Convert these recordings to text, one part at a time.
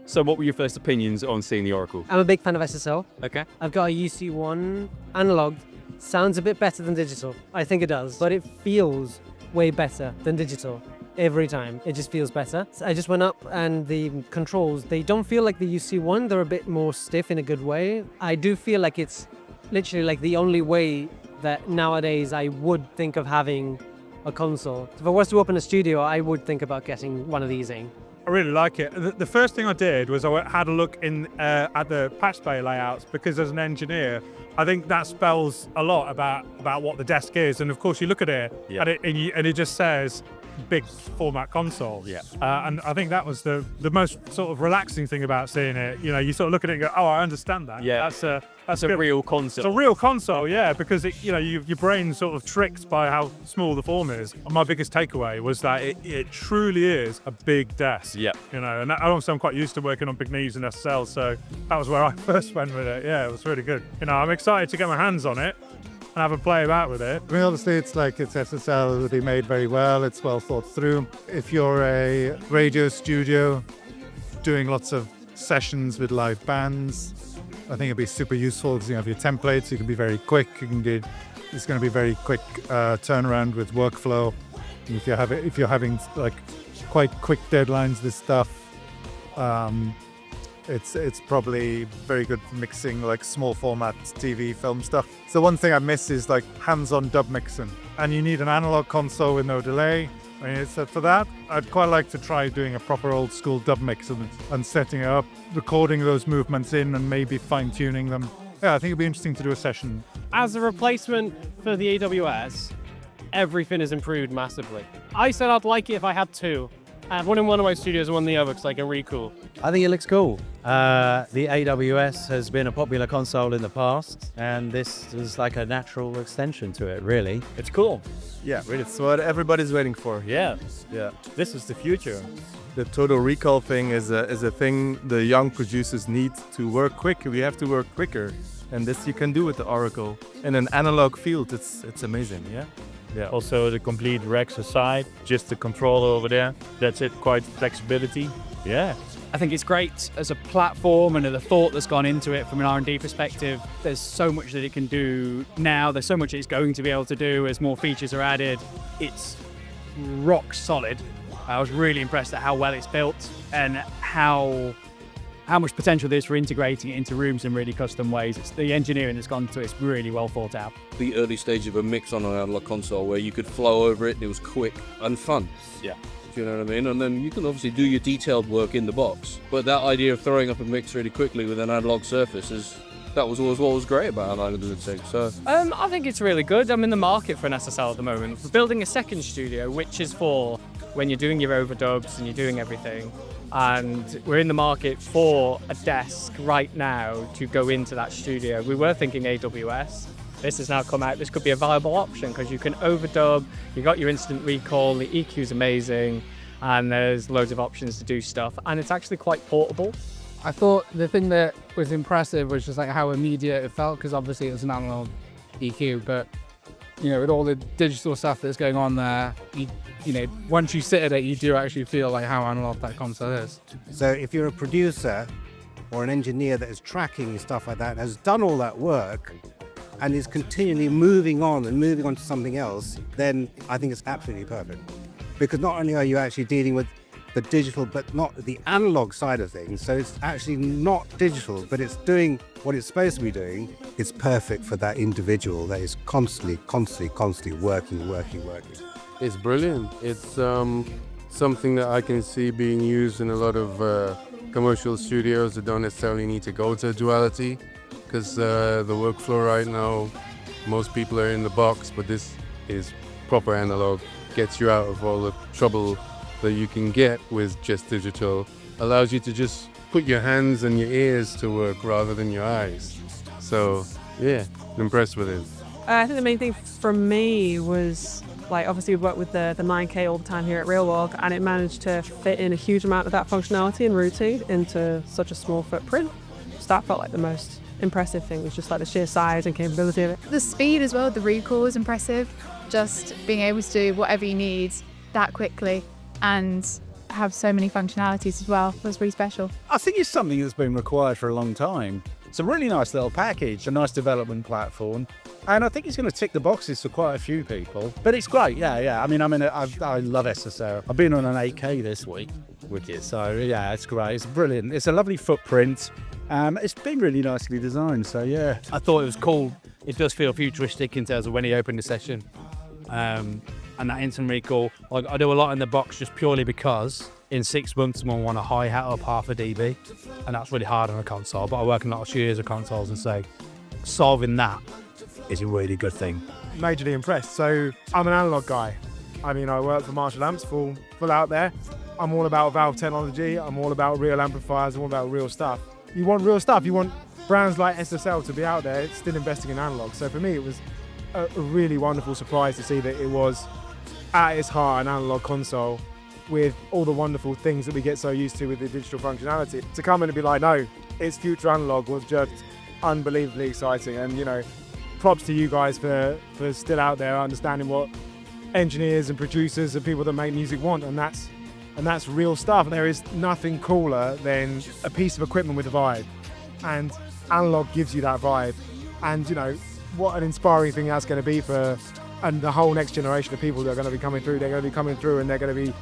So what were your first opinions on seeing the Oracle? I'm a big fan of SSL. Okay. I've got a UC1 analog. Sounds a bit better than digital. I think it does, but it feels way better than digital. Every time, it just feels better. I just went up and the controls, they don't feel like the UC1, they're a bit more stiff in a good way. I do feel like it's literally like the only way that nowadays I would think of having a console. If I was to open a studio, I would think about getting one of these in. I really like it. The first thing I did was I had a look at the patch bay layouts, because as an engineer, I think that spells a lot about what the desk is. And of course, you look at it, and it just says big format console. Yeah. And I think that was the most sort of relaxing thing about seeing it. You know, you sort of look at it and go, oh, I understand that. Yeah. That's a real console. It's a real console, yeah, because your brain's sort of tricked by how small the form is. And my biggest takeaway was that it truly is a big desk. Yeah. You know, and also I'm quite used to working on big knees and SSL, so that was where I first went with it. Yeah, it was really good. You know, I'm excited to get my hands on it and have a play about with it. I mean, obviously, it's SSL, they made very well, it's well thought through. If you're a radio studio doing lots of sessions with live bands, I think it'd be super useful because you have your templates, you can be very quick, it's going to be very quick turnaround with workflow. And if you're having like quite quick deadlines, this stuff, it's probably very good for mixing like small format TV film stuff. So one thing I miss is like hands-on dub mixing, and you need an analog console with no delay. I mean, so for that, I'd quite like to try doing a proper old school dub mix and setting it up, recording those movements in and maybe fine-tuning them. Yeah, I think it'd be interesting to do a session. As a replacement for the AWS, everything has improved massively. I said I'd like it if I had two. I have one in one of my studios and one in the other because I can recool. I think it looks cool. The AWS has been a popular console in the past, and this is like a natural extension to it, really. It's cool. Yeah, really, it's what everybody's waiting for. Yeah. This is the future. The total recall thing is a thing the young producers need to work quick. We have to work quicker, and this you can do with the Oracle. In an analog field, it's amazing. Yeah. Yeah, also the complete racks aside, just the controller over there. That's it, quite flexibility. Yeah. I think it's great as a platform and the thought that's gone into it from an R&D perspective. There's so much that it can do now. There's so much it's going to be able to do as more features are added. It's rock solid. I was really impressed at how well it's built and how much potential there is for integrating it into rooms in really custom ways. It's the engineering that's gone to it's really well thought out. The early stage of a mix on an analog console where you could flow over it and it was quick and fun. Yeah. Do you know what I mean? And then you can obviously do your detailed work in the box. But that idea of throwing up a mix really quickly with an analog surface that was always what was great about analog thing. So I think it's really good. I'm in the market for an SSL at the moment. We're building a second studio, which is for when you're doing your overdubs and you're doing everything. And we're in the market for a desk right now to go into that studio. We were thinking AWS. This has now come out. This could be a viable option because you can overdub, you got your instant recall, the EQ is amazing, and there's loads of options to do stuff. And it's actually quite portable. I thought the thing that was impressive was just like how immediate it felt, because obviously it was an analog EQ, but you know, with all the digital stuff that's going on there, you know, once you sit at it, you do actually feel like how analog that console is. So if you're a producer or an engineer that is tracking stuff like that, and has done all that work, and is continually moving on to something else, then I think it's absolutely perfect. Because not only are you actually dealing with the digital, but not the analog side of things, so it's actually not digital, but it's doing what it's supposed to be doing. It's perfect for that individual that is constantly working. It's brilliant. It's something that I can see being used in a lot of commercial studios that don't necessarily need to go to duality, because the workflow right now, most people are in the box, but this is proper analog, gets you out of all the trouble that you can get with just digital, allows you to just put your hands and your ears to work rather than your eyes. So yeah, I'm impressed with it. I think the main thing for me was, like, obviously we work with the 9K all the time here at RealWalk, and it managed to fit in a huge amount of that functionality and routine into such a small footprint. So that felt like the most impressive thing, was just like the sheer size and capability of it. The speed as well, the recall was impressive. Just being able to do whatever you need that quickly and have so many functionalities as well. It was really special. I think it's something that's been required for a long time. It's a really nice little package, a nice development platform, and I think it's going to tick the boxes for quite a few people. But it's great, yeah. I love SSL. I've been on an 8K this week, wicked. So yeah, it's great. It's brilliant. It's a lovely footprint. It's been really nicely designed. So yeah, I thought it was cool. It does feel futuristic in terms of when he opened the session, and that instant recall. I do a lot in the box just purely because in 6 months someone want to hi-hat up half a dB, and that's really hard on a console. But I work in a lot of studios of consoles and say solving that is a really good thing. Majorly impressed. So I'm an analog guy. I mean, I work for Marshall Amps, full out there. I'm all about valve technology. I'm all about real amplifiers. I'm all about real stuff. You want real stuff. You want brands like SSL to be out there still investing in analog. So for me, it was a really wonderful surprise to see that it was at its heart an analog console with all the wonderful things that we get so used to with the digital functionality. To come in and be like, no, it's future analog was just unbelievably exciting. And, you know, props to you guys for still out there understanding what engineers and producers and people that make music want, and that's real stuff. There is nothing cooler than a piece of equipment with a vibe, and analog gives you that vibe. And you know what an inspiring thing that's going to be for and the whole next generation of people that are going to be coming through. They're going to be coming through and they're going to be,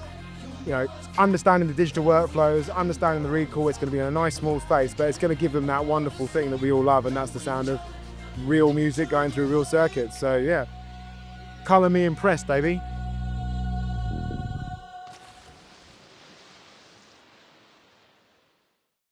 you know, understanding the digital workflows, understanding the recall. It's going to be in a nice small space, but it's going to give them that wonderful thing that we all love, and that's the sound of real music going through real circuits. So yeah, colour me impressed, baby.